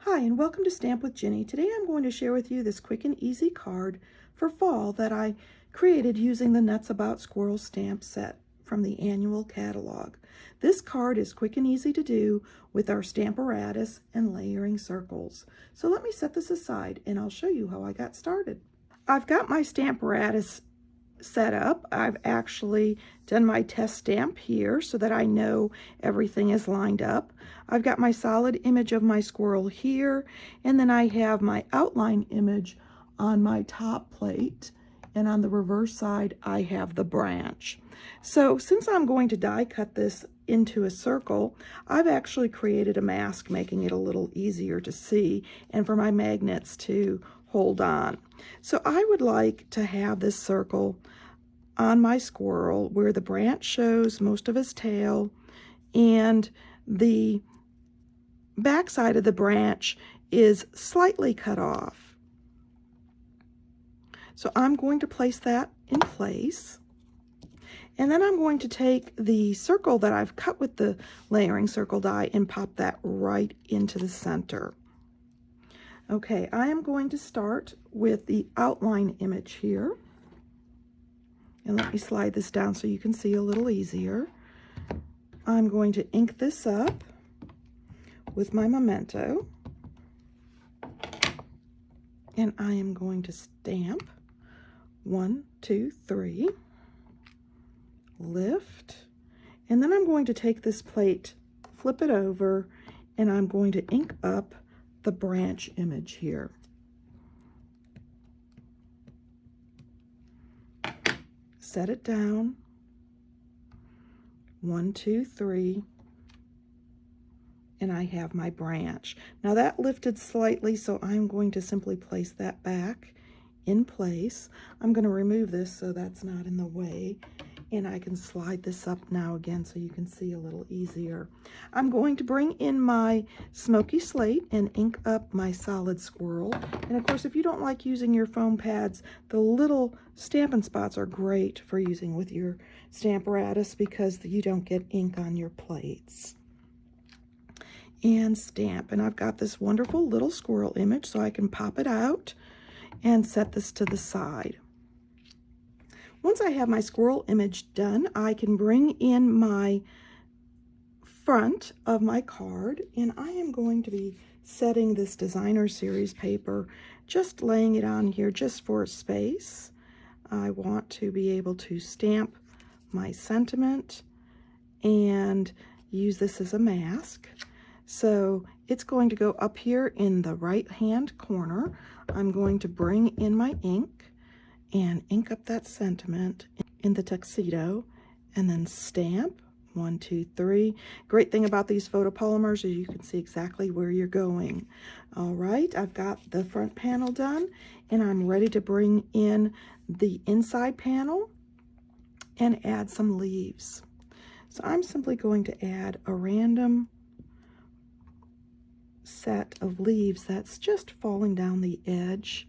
Hi, and welcome to Stamp with Ginny. Today I'm going to share with you this quick and easy card for fall that I created using the Nuts About Squirrel stamp set from the annual catalog. This card is quick and easy to do with our Stamparatus and layering circles. So let me set this aside and I'll show you how I got started. I've got my Stamparatus set up. I've actually done my test stamp here so that I know everything is lined up. I've got my solid image of my squirrel here, and then I have my outline image on my top plate, and on the reverse side I have the branch. So since I'm going to die cut this into a circle, I've actually created a mask, making it a little easier to see and for my magnets to hold on. So I would like to have this circle on my squirrel where the branch shows most of his tail and the back side of the branch is slightly cut off. So I'm going to place that in place. And then I'm going to take the circle that I've cut with the layering circle die and pop that right into the center. Okay, I am going to start with the outline image here. And let me slide this down so you can see a little easier. I'm going to ink this up with my memento. And I am going to stamp 1, 2, 3, lift. And then I'm going to take this plate, flip it over, and I'm going to ink up the branch image here. Set it down, 1, 2, 3, and I have my branch. Now that lifted slightly, so I'm going to simply place that back in place. I'm going to remove this so that's not in the way, and I can slide this up now again so you can see a little easier. I'm going to bring in my smoky slate and ink up my solid squirrel. And of course, if you don't like using your foam pads, the little Stampin' Spots are great for using with your Stamparatus because you don't get ink on your plates. And stamp. And I've got this wonderful little squirrel image, so I can pop it out and set this to the side. Once I have my squirrel image done, I can bring in my front of my card, and I am going to be setting this designer series paper, just laying it on here just for space. I want to be able to stamp my sentiment and use this as a mask. So it's going to go up here in the right hand corner. I'm going to bring in my ink and ink up that sentiment in the tuxedo and then stamp 1, 2, 3. Great thing about these photopolymers is you can see exactly where you're going. All right, I've got the front panel done and I'm ready to bring in the inside panel and add some leaves. So I'm simply going to add a random set of leaves that's just falling down the edge.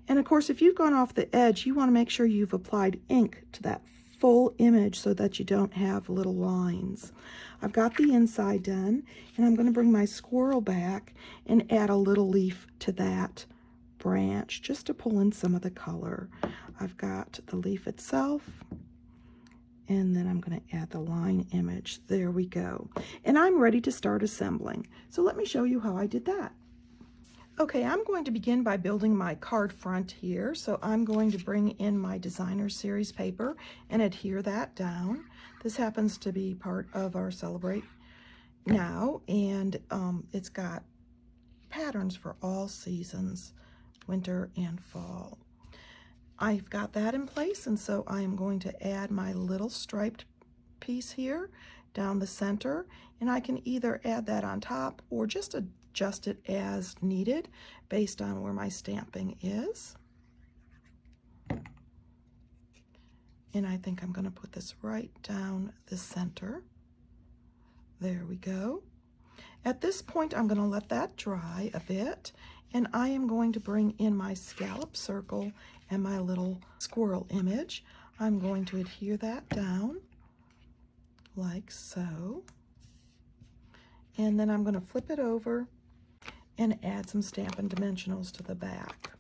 And of course, if you've gone off the edge, you want to make sure you've applied ink to that full image so that you don't have little lines. I've got the inside done, and I'm going to bring my squirrel back and add a little leaf to that branch just to pull in some of the color. I've got the leaf itself, and then I'm going to add the line image. There we go. And I'm ready to start assembling. So let me show you how I did that. Okay, I'm going to begin by building my card front here. So I'm going to bring in my designer series paper and adhere that down. This happens to be part of our Celebrate Now, and it's got patterns for all seasons, winter and fall. I've got that in place, and so I am going to add my little striped piece here down the center, and I can either add that on top or just adjust it as needed based on where my stamping is. And I think I'm going to put this right down the center. There we go. At this point, I'm going to let that dry a bit, and I am going to bring in my scallop circle and my little squirrel image. I'm going to adhere that down like so. And then I'm going to flip it over and add some Stampin' Dimensionals to the back.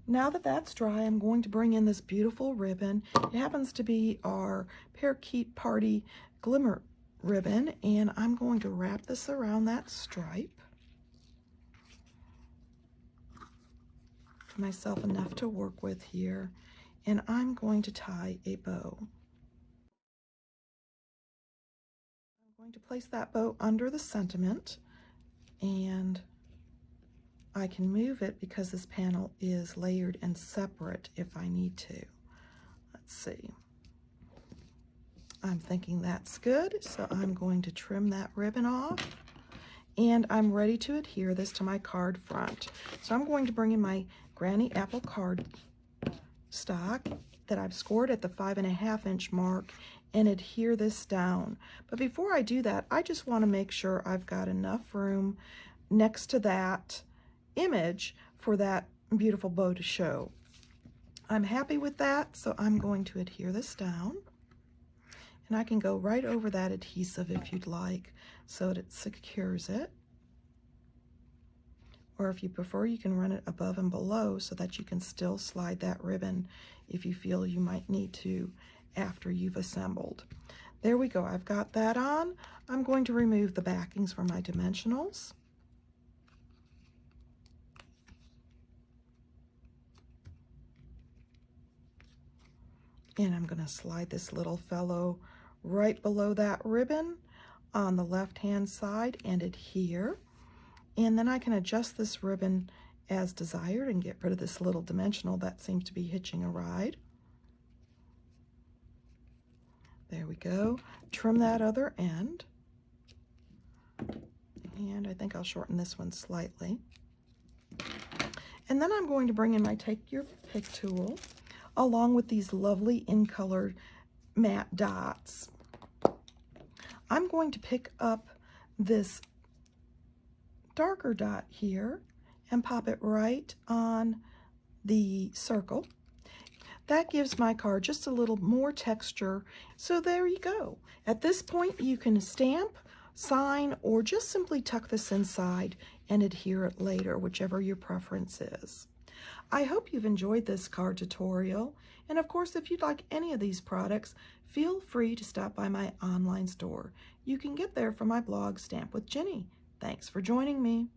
Now that that's dry, I'm going to bring in this beautiful ribbon. It happens to be our Parakeet Party Glimmer ribbon, and I'm going to wrap this around that stripe. Give myself enough to work with here, and I'm going to tie a bow. I'm going to place that bow under the sentiment, and I can move it because this panel is layered and separate if I need to. Let's see. I'm thinking that's good, so I'm going to trim that ribbon off, and I'm ready to adhere this to my card front. So I'm going to bring in my Granny Apple card stock that I've scored at the 5.5 inch mark and adhere this down. But before I do that, I just want to make sure I've got enough room next to that image for that beautiful bow to show. I'm happy with that, so I'm going to adhere this down, and I can go right over that adhesive if you'd like so that it secures it, or if you prefer, you can run it above and below so that you can still slide that ribbon if you feel you might need to after you've assembled. There we go. I've got that on. I'm going to remove the backings for my dimensionals. And I'm going to slide this little fellow right below that ribbon on the left-hand side and adhere. And then I can adjust this ribbon as desired and get rid of this little dimensional that seems to be hitching a ride. There we go. Trim that other end. And I think I'll shorten this one slightly. And then I'm going to bring in my Take Your Pick tool, along with these lovely in-colored matte dots. I'm going to pick up this darker dot here and pop it right on the circle. That gives my card just a little more texture. So there you go. At this point, you can stamp, sign, or just simply tuck this inside and adhere it later, whichever your preference is. I hope you've enjoyed this card tutorial, and of course, if you'd like any of these products, feel free to stop by my online store. You can get there from my blog, Stamp with Jini. Thanks for joining me.